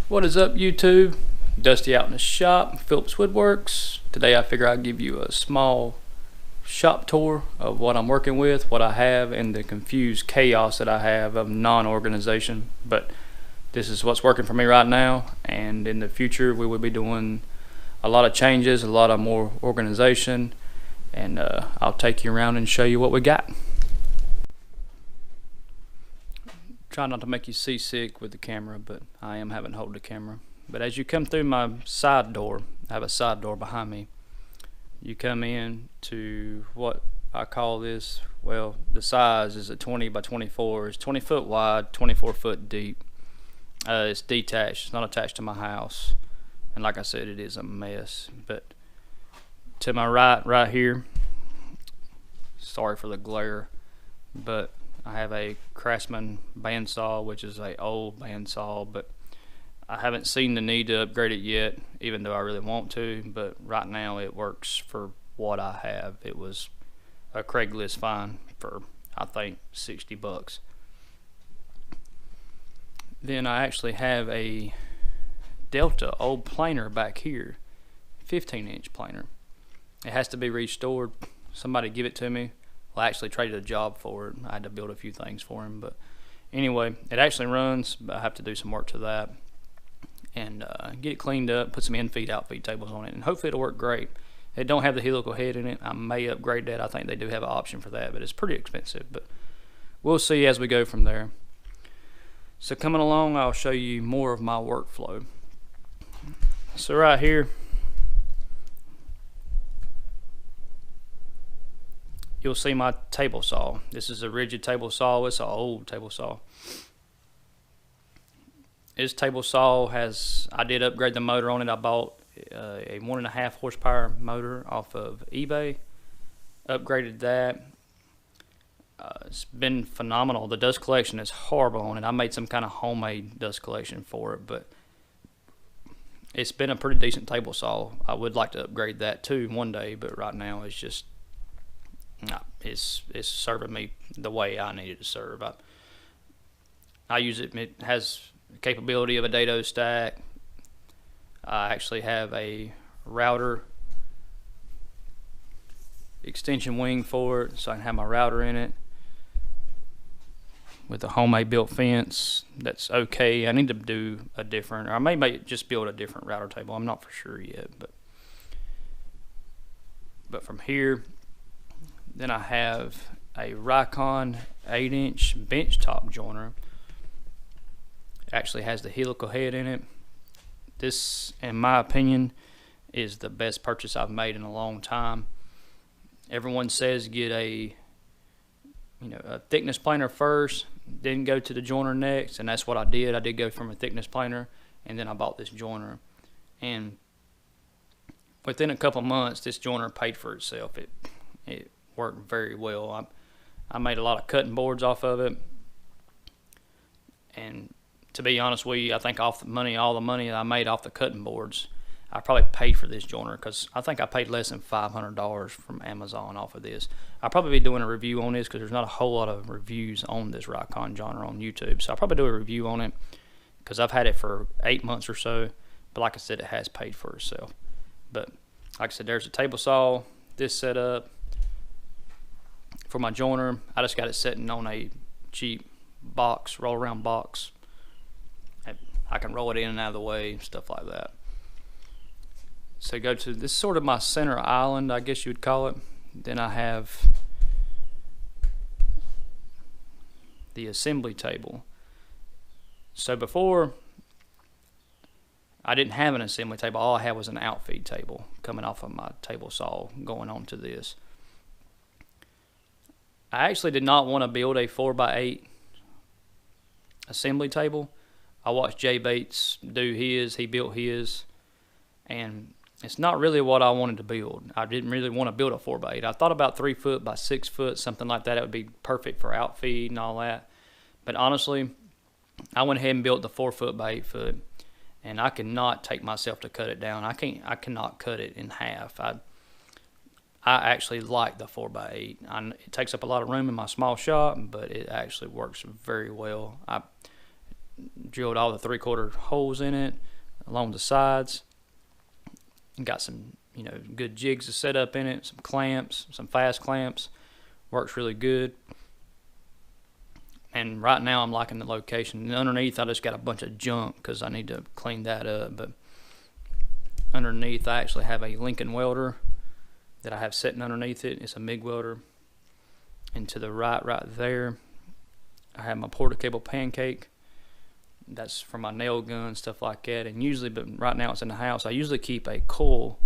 What is up, YouTube? Dusty out in the shop, Phillips Woodworks. Today I figure I'd give you a small shop tour of what I'm working with, what I have, and the confused chaos that I have of non-organization. But this is what's working for me right now, and in the future we will be doing a lot of changes, a lot of more organization, and I'll take you around and show you what we got. Try not to make you seasick with the camera, but I am having to hold the camera. But as you come through my side door, I have a side door behind me, you come in to what I call this, well, the size is a 20 by 24. It's 20 foot wide, 24 foot deep. It's detached, it's not attached to my house, and like I said, it is a mess. But to my right here, sorry for the glare, but I have a Craftsman bandsaw, which is a old bandsaw, but I haven't seen the need to upgrade it yet, even though I really want to. But right now it works for what I have. It was a Craigslist find for, I think, 60 bucks. Then I actually have a Delta old planer back here, 15-inch planer. It has to be restored. Somebody give it to me. Well, I actually traded a job for it. I had to build a few things for him, but anyway, it actually runs, but I have to do some work to that and get it cleaned up, put some in-feed, out-feed tables on it, and hopefully it'll work great. It don't have the helical head in it. I may upgrade that. I think they do have an option for that, but it's pretty expensive, but we'll see as we go from there. So coming along, I'll show you more of my workflow. So right here, you'll see my table saw. This is a rigid table saw. It's an old table saw. This table saw has, I did upgrade the motor on it. I bought a 1.5 horsepower motor off of eBay. Upgraded that. It's been phenomenal. The dust collection is horrible on it. I made some kind of homemade dust collection for it, but it's been a pretty decent table saw. I would like to upgrade that too one day, but right now it's just, no, it's serving me the way I need it to serve. I use it. It has the capability of a dado stack. I actually have a router extension wing for it, so I can have my router in it with a homemade built fence. That's okay. I need to do a different, or I may just build a different router table. I'm not for sure yet, but from here, then I have a Rikon 8-inch benchtop joiner. It actually has the helical head in it. This, in my opinion, is the best purchase I've made in a long time. Everyone says get a thickness planer first, then go to the joiner next, and that's what I did. I did go from a thickness planer, and then I bought this joiner. And within a couple months, this joiner paid for itself. It worked very well. I made a lot of cutting boards off of it, and to be honest with you, I think all the money that I made off the cutting boards, I probably paid for this joiner, because I think I paid less than $500 from Amazon off of this. I'll probably be doing a review on this because there's not a whole lot of reviews on this Rikon joiner on YouTube, so I'll probably do a review on it because I've had it for 8 months or so. But like I said, it has paid for itself. But like I said, there's a table saw, this setup. For my joiner, I just got it sitting on a cheap box, roll around box. I can roll it in and out of the way, stuff like that. So go to, this is sort of my center island, I guess you would call it. Then I have the assembly table. So before, I didn't have an assembly table. All I had was an outfeed table coming off of my table saw going on to this. I actually did not want to build a 4x8 assembly table. I watched Jay Bates do his, he built his, and it's not really what I wanted to build. I didn't really want to build a 4x8. I thought about 3 foot by 6 foot, something like that. It would be perfect for outfeed and all that. But honestly, I went ahead and built the 4 foot by 8 foot, and I cannot take myself to cut it down. I cannot cut it in half. I actually like the 4x8. It takes up a lot of room in my small shop, but it actually works very well. drilled all the 3/4 holes in it along the sides. Got some, good jigs to set up in it, some clamps, some fast clamps. Works really good. And right now I'm liking the location. And underneath I just got a bunch of junk because I need to clean that up. But underneath I actually have a Lincoln welder that I have sitting underneath it. It's a MIG welder. And to the right there, I have my porta cable pancake. That's for my nail gun, stuff like that. And usually, but right now it's in the house, I usually keep a coil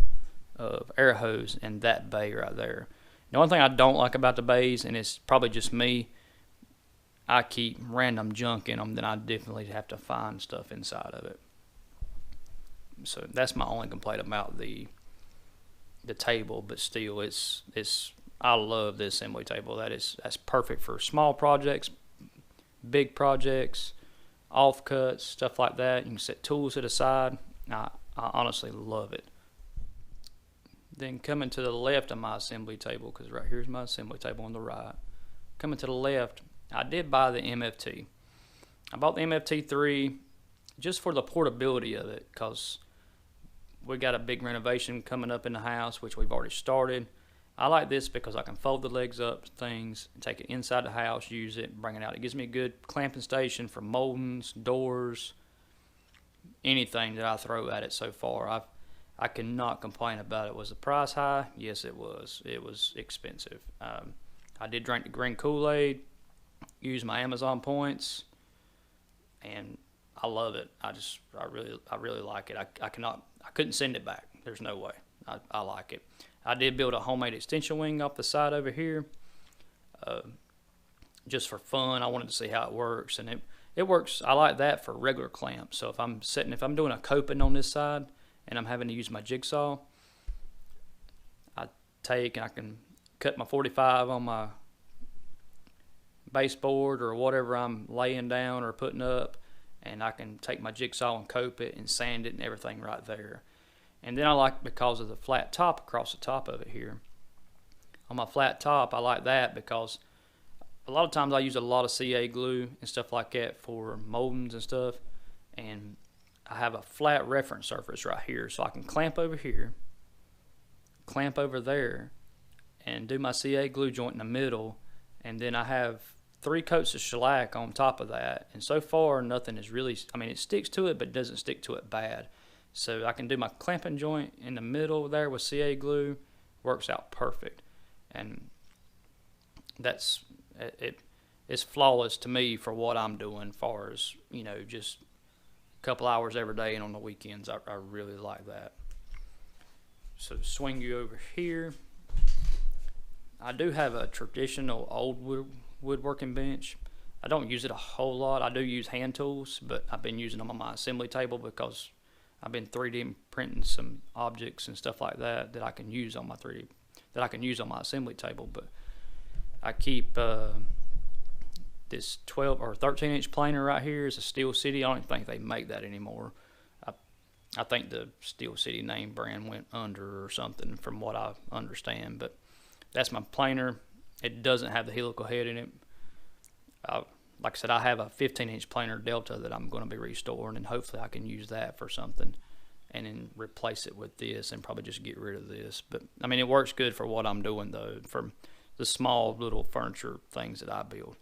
of air hose in that bay right there. The only thing I don't like about the bays, and it's probably just me, I keep random junk in them, then I definitely have to find stuff inside of it. So that's my only complaint about the table, but still, I love the assembly table. That's perfect for small projects, big projects, offcuts, stuff like that. You can set tools to the side. I honestly love it. Then coming to the left of my assembly table, because right here's my assembly table on the right. Coming to the left, I did buy the MFT. I bought the MFT3 just for the portability of it, because we got a big renovation coming up in the house, which we've already started. I like this because I can fold the legs up things and take it inside the house, use it, bring it out. It gives me a good clamping station for moldings, doors, anything that I throw at it so far. I cannot complain about it. Was the price high? Yes, it was. It was expensive. I did drink the green Kool-Aid, use my Amazon points, and I love it. I really like it. I couldn't send it back. There's no way. I like it. I did build a homemade extension wing off the side over here, just for fun. I wanted to see how it works, and it works. I like that for regular clamps. So if I'm doing a coping on this side and I'm having to use my jigsaw, I can cut my 45 on my baseboard or whatever I'm laying down or putting up, and I can take my jigsaw and cope it and sand it and everything right there. And then I like, because of the flat top across the top of it here, on my flat top, I like that because a lot of times I use a lot of CA glue and stuff like that for moldings and stuff, and I have a flat reference surface right here, so I can clamp over here, clamp over there, and do my CA glue joint in the middle, and then I have 3 coats of shellac on top of that, and so far nothing is really, it sticks to it, but it doesn't stick to it bad. So I can do my clamping joint in the middle there with CA glue. Works out perfect, and it's flawless to me for what I'm doing, far as just a couple hours every day, and on the weekends I really like that. So swing you over here, I do have a traditional old woodworking bench. I don't use it a whole lot. I do use hand tools, but I've been using them on my assembly table because I've been 3D printing some objects and stuff like that I can use on my assembly table. But I keep this 12 or 13 inch planer right here is a Steel City. I don't even think they make that anymore. I think the Steel City name brand went under or something, from what I understand. But that's my planer. It doesn't have the helical head in it. Like I said, I have a 15 inch planer Delta that I'm going to be restoring, and hopefully I can use that for something and then replace it with this and probably just get rid of this. But it works good for what I'm doing, though, for the small little furniture things that I build.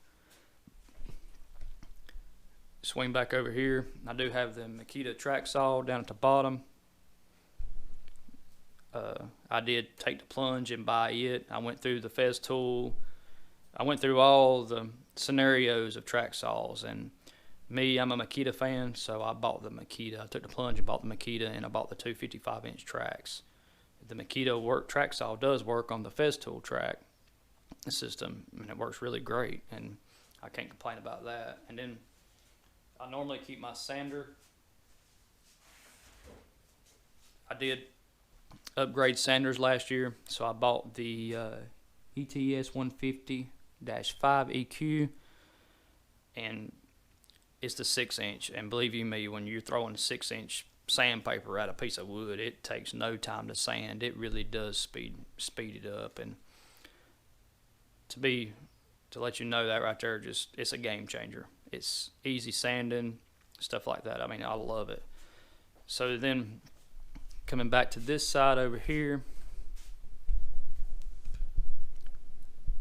Swing back over here, I do have the Makita track saw down at the bottom. I did take the plunge and buy it. I went through the Fez tool. I went through all the scenarios of track saws, and I'm a Makita fan, so I bought the Makita. I took the plunge and bought the Makita, and I bought the 2 55 inch tracks. The Makita track saw does work on the Fez tool track system, and it works really great, and I can't complain about that. And then I normally keep my sander. I did upgrade sanders last year, so I bought the ETS 150-5 EQ, and it's the 6 inch, and believe you me, when you're throwing 6 inch sandpaper at a piece of wood, it takes no time to sand. It really does speed it up, and to let you know that right there, it's a game changer. It's easy sanding. stuff like that. I mean, I love it. So then coming back to this side over here,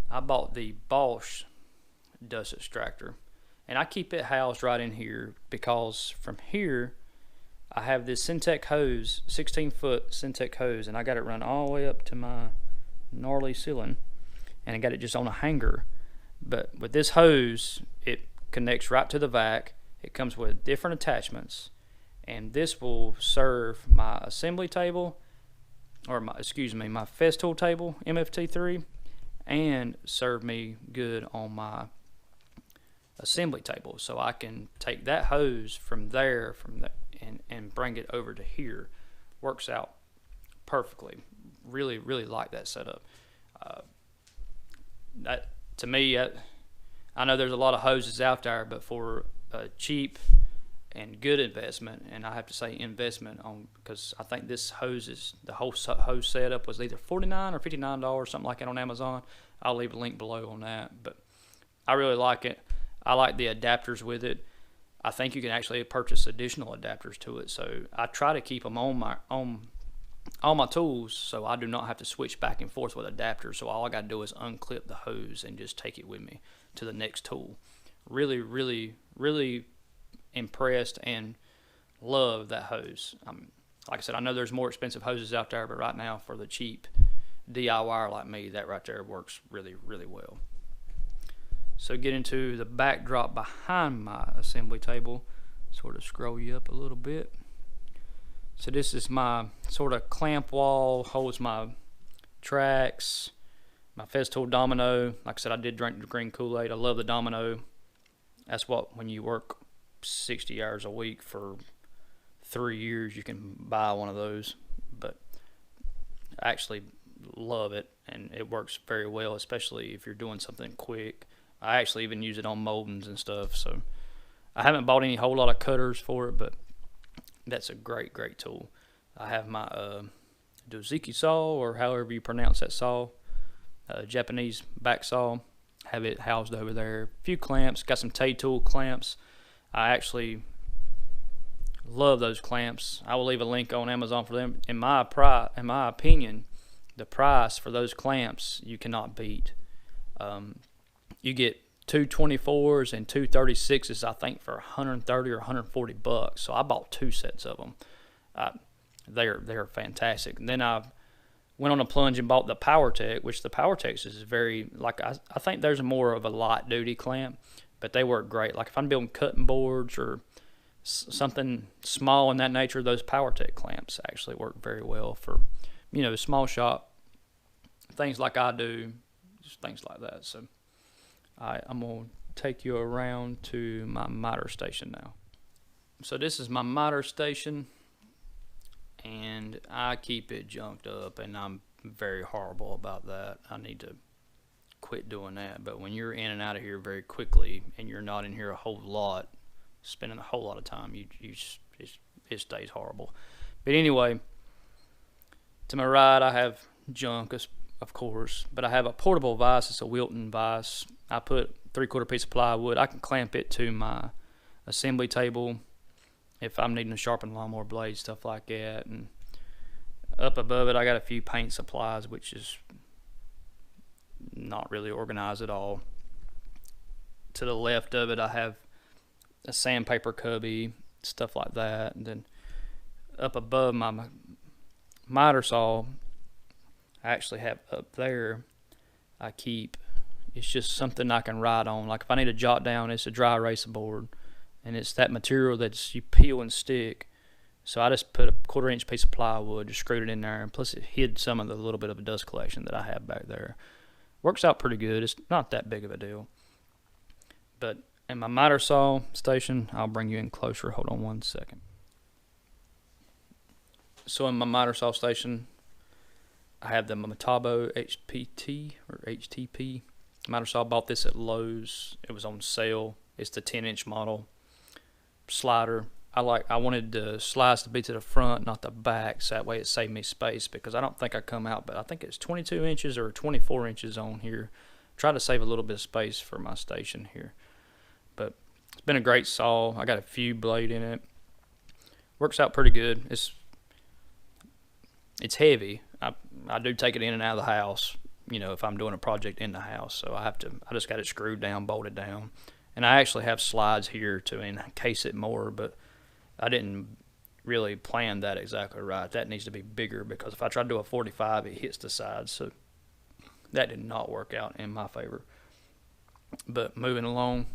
I bought the Bosch dust extractor, and I keep it housed right in here because from here I have this Syntec hose, 16-foot Syntec hose, and I got it run all the way up to my gnarly ceiling, and I got it just on a hanger. But with this hose, it connects right to the vac. It comes with different attachments, and this will serve my assembly table, or my Festool table, MFT3, and serve me good on my assembly table. So I can take that hose from there, and bring it over to here. Works out perfectly. Really, really like that setup. That to me, I know there's a lot of hoses out there, but for a cheap and good investment, and I have to say investment on, because I think this the whole hose setup was either $49 or $59, something like that on Amazon. I'll leave a link below on that, but I really like it. I like the adapters with it. I think you can actually purchase additional adapters to it, so I try to keep them on all my tools, so I do not have to switch back and forth with adapters. So all I got to do is unclip the hose and just take it with me to the next tool. Really, really, really impressed and love that hose. Like I said, I know there's more expensive hoses out there, but right now for the cheap DIYer like me, that right there works really, really well. So get into the backdrop behind my assembly table. Sort of scroll you up a little bit. So this is my sort of clamp wall, holds my tracks, my Festool domino. Like I said, I did drink the green Kool-Aid. I love the domino. That's what, when you work 60 hours a week for 3 years, you can buy one of those. But I actually love it, and it works very well, especially if you're doing something quick. I actually even use it on moldings and stuff. So I haven't bought any whole lot of cutters for it, but that's a great, great tool. I have my Doziki saw, or however you pronounce that saw, Japanese back saw. Have it housed over there. A few clamps. Got some Tay-Tool clamps. I actually love those clamps. I will leave a link on Amazon for them. In my opinion, the price for those clamps you cannot beat. You get two 24s and two 36s, I think, for 130 or 140 bucks. So I bought 2 sets of them. They're fantastic. And then I went on a plunge and bought the PowerTech, which the PowerTech is very, like, I think there's more of a light duty clamp, but they work great. Like if I'm building cutting boards or something small in that nature, those PowerTech clamps actually work very well for, small shop things like I do, just things like that. So I'm going to take you around to my miter station now. So this is my miter station, and I keep it junked up, and I'm very horrible about that. I need to quit doing that. But when you're in and out of here very quickly, and you're not in here a whole lot, spending a whole lot of time, it stays horrible. But anyway, to my right I have junk, of course, but I have a portable vise. It's a Wilton vise. I put 3/4 piece of plywood. I can clamp it to my assembly table if I'm needing to sharpen lawnmower blades, stuff like that. And up above it I got a few paint supplies, which is not really organized at all. To the left of it I have a sandpaper cubby, stuff like that. And then up above my miter saw, I actually have up there, I keep, it's just something I can write on. Like if I need to jot down, it's a dry erase board, and it's that material that you peel and stick. So I just put a 1/4 inch piece of plywood, just screwed it in there, and plus it hid some of the little bit of a dust collection that I have back there. Works out pretty good. It's not that big of a deal. But in my miter saw station, I'll bring you in closer. Hold on one second. So in my miter saw station, I have the Metabo HPT or HTP miter saw. Bought this at Lowe's. It was on sale. It's the 10-inch model slider. I wanted the slice to be to the front, not the back, so that way it saved me space, because I don't think I come out, but I think it's 22 inches or 24 inches on here. Try to save a little bit of space for my station here. But It's been a great saw. I got a few blade in it. Works out pretty good. It's heavy. I do take it in and out of the house, you know, if I'm doing a project in the house. So I just got it screwed down, bolted down. And I actually have slides here to encase it more, but I didn't really plan that exactly right. That needs to be bigger, because if I try to do a 45, it hits the sides. So that did not work out in my favor. But moving along.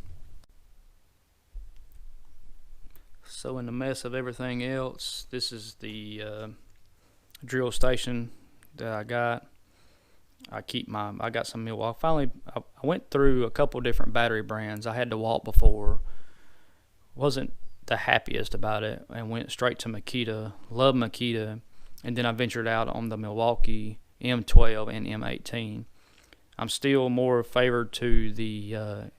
So in the mess of everything else, this is the drill station that I got. I got some Milwaukee. I went through a couple different battery brands. I had DeWalt before. Wasn't the happiest about it, and went straight to Makita. Love Makita. And then I ventured out on the Milwaukee M12 and M18. I'm still more favored to the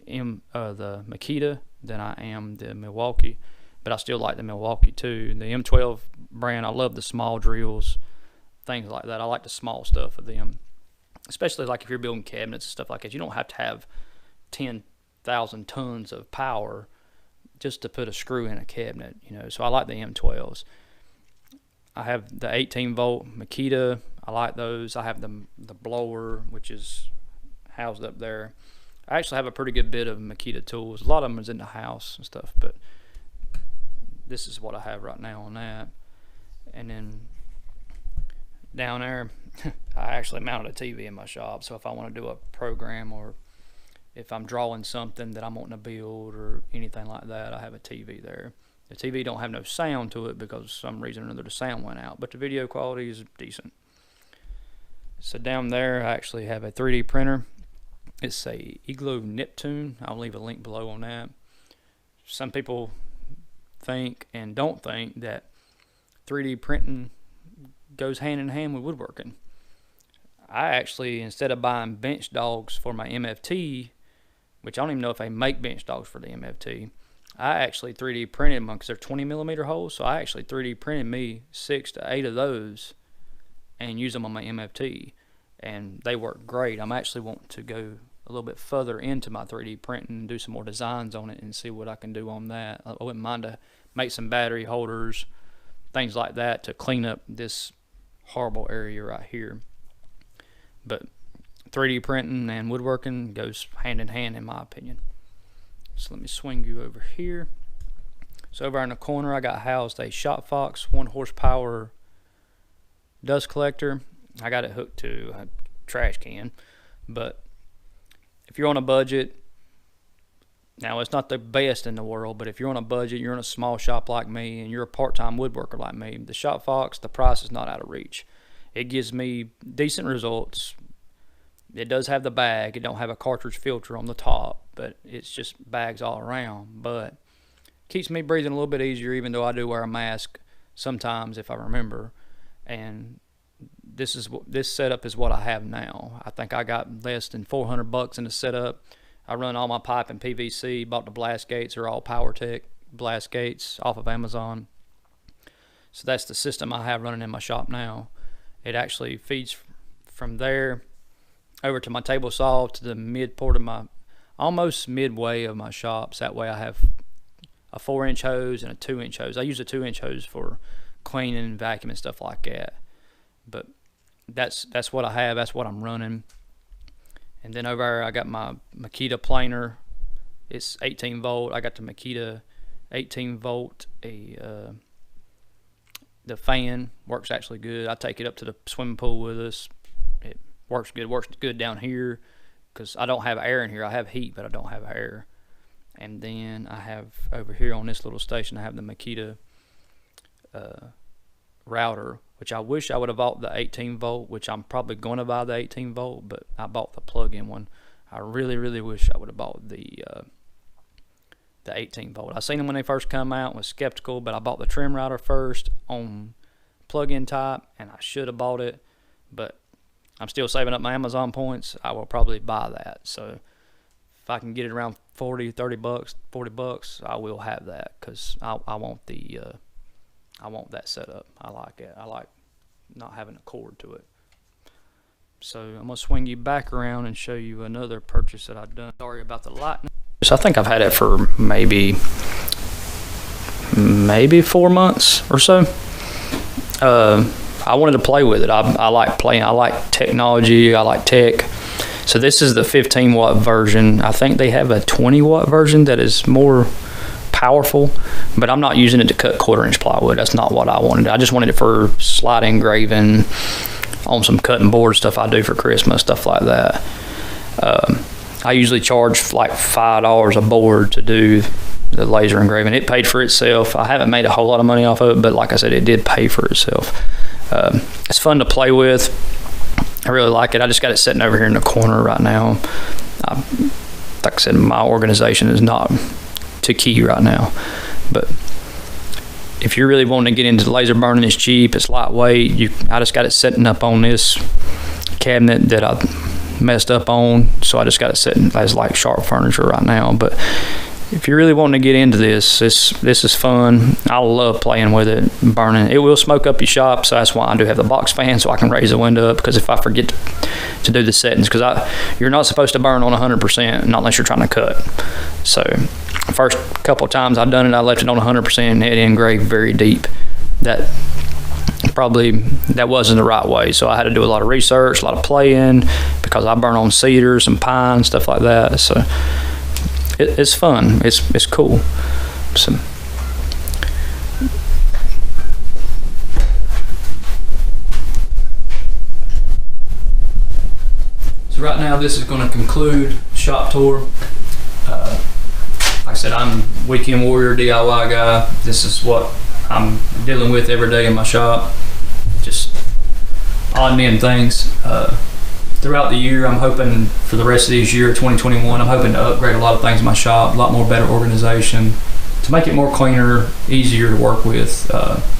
Makita than I am the Milwaukee, but I still like the Milwaukee too. The M12 brand, I love the small drills, things like that. I like the small stuff of them, especially like if you're building cabinets and stuff like that. You don't have to have 10,000 tons of power just to put a screw in a cabinet, you know. So I like the M12s. I have the 18 volt Makita. I like those. I have the blower, which is housed up there. I actually have a pretty good bit of Makita tools. A lot of them is in the house and stuff, but this is what I have right now on that. And then down there, I actually mounted a TV in my shop. So if I want to do a program, or if I'm drawing something that I'm wanting to build or anything like that, I have a TV there. The TV don't have no sound to it because for some reason or another the sound went out, but the video quality is decent. So down there I actually have a 3D printer. It's a Iglo Neptune. I'll leave a link below on that. Some people think and don't think that 3D printing goes hand in hand with woodworking. I actually, instead of buying bench dogs for my MFT, which I don't even know if they make bench dogs for the MFT, I actually 3D printed them because they're 20mm holes. So I actually 3D printed me 6 to 8 of those and use them on my MFT, and they work great. I'm actually wanting to go a little bit further into my 3D printing and do some more designs on it and see what I can do on that. I wouldn't mind to make some battery holders, things like that, to clean up this horrible area right here. But 3D printing and woodworking goes hand in hand in my opinion. So let me swing you over here. So over in the corner I got housed a Shopfox 1 horsepower dust collector. I got it hooked to a trash can, but if you're on a budget, now it's not the best in the world, but if you're on a budget, you're in a small shop like me, and you're a part-time woodworker like me, the Shopfox, the price is not out of reach. It gives me decent results. It does have the bag. It don't have a cartridge filter on the top, but it's just bags all around. But keeps me breathing a little bit easier, even though I do wear a mask sometimes if I remember. And this setup is what I have now. I think I got less than $400 in the setup. I run all my pipe in PVC. Bought the blast gates, are all PowerTech blast gates off of Amazon. So that's the system I have running in my shop now. It actually feeds from there over to my table saw to the mid-port of my, almost midway of my shops. That way I have a 4-inch hose and a 2-inch hose. I use a 2-inch hose for cleaning and vacuuming and stuff like that. But that's what I have. That's what I'm running. And then over there I got my Makita planer. It's 18 volt. I got the Makita 18 volt. The fan works actually good. I take it up to the swimming pool with us. It works good. Works good down here because I don't have air in here. I have heat, but I don't have air. And then I have over here on this little station, I have the Makita router, which I wish I would have bought the 18 volt, which I'm probably going to buy the 18 volt, but I bought the plug-in one. I really wish I would have bought the 18 volt. I seen them when they first come out, was skeptical, but I bought the trim router first on plug-in type, and I should have bought it, but I'm still saving up my Amazon points. I will probably buy that. So if I can get it around 40, 30 bucks, 40 bucks, I will have that, because I want the I want that setup. I like it. I like not having a cord to it. So I'm gonna swing you back around and show you another purchase that I've done. Sorry about the lightning. So I think I've had it for maybe 4 months or so. I wanted to play with it. I like playing. I like technology. I like tech. So this is the 15 watt version. I think they have a 20 watt version that is more powerful, but I'm not using it to cut 1/4 inch plywood. That's not what I wanted. I just wanted it for slide engraving on some cutting board stuff I do for Christmas, stuff like that. I usually charge like $5 a board to do the laser engraving. It paid for itself. I haven't made a whole lot of money off of it, but like I said, it did pay for itself. It's fun to play with. I really like it. I just got it sitting over here in the corner right now. Like I said, my organization is not too key right now, but if you're really wanting to get into laser burning, it's cheap, it's lightweight. I just got it sitting up on this cabinet that I messed up on, so I just got it sitting as like sharp furniture right now. But if you're really wanting to get into this is fun. I love playing with it, burning. It will smoke up your shop, so that's why I do have the box fan, so I can raise the window up, because if I forget to do the settings, because you're not supposed to burn on 100%, not unless you're trying to cut. So first couple of times I've done it, I left it on 100% and it engraved very deep. That wasn't the right way, so I had to do a lot of research, a lot of playing, because I burn on cedars and pine, stuff like that. So it's fun. It's cool. So right now, this is going to conclude shop tour. Like I said, I'm weekend warrior DIY guy. This is what I'm dealing with every day in my shop. Just odd men things. Throughout the year, I'm hoping for the rest of this year, 2021, I'm hoping to upgrade a lot of things in my shop, a lot more better organization, to make it more cleaner, easier to work with,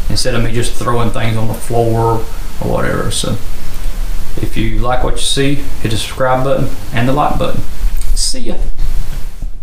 instead of me just throwing things on the floor or whatever. So if you like what you see, hit the subscribe button and the like button. See ya.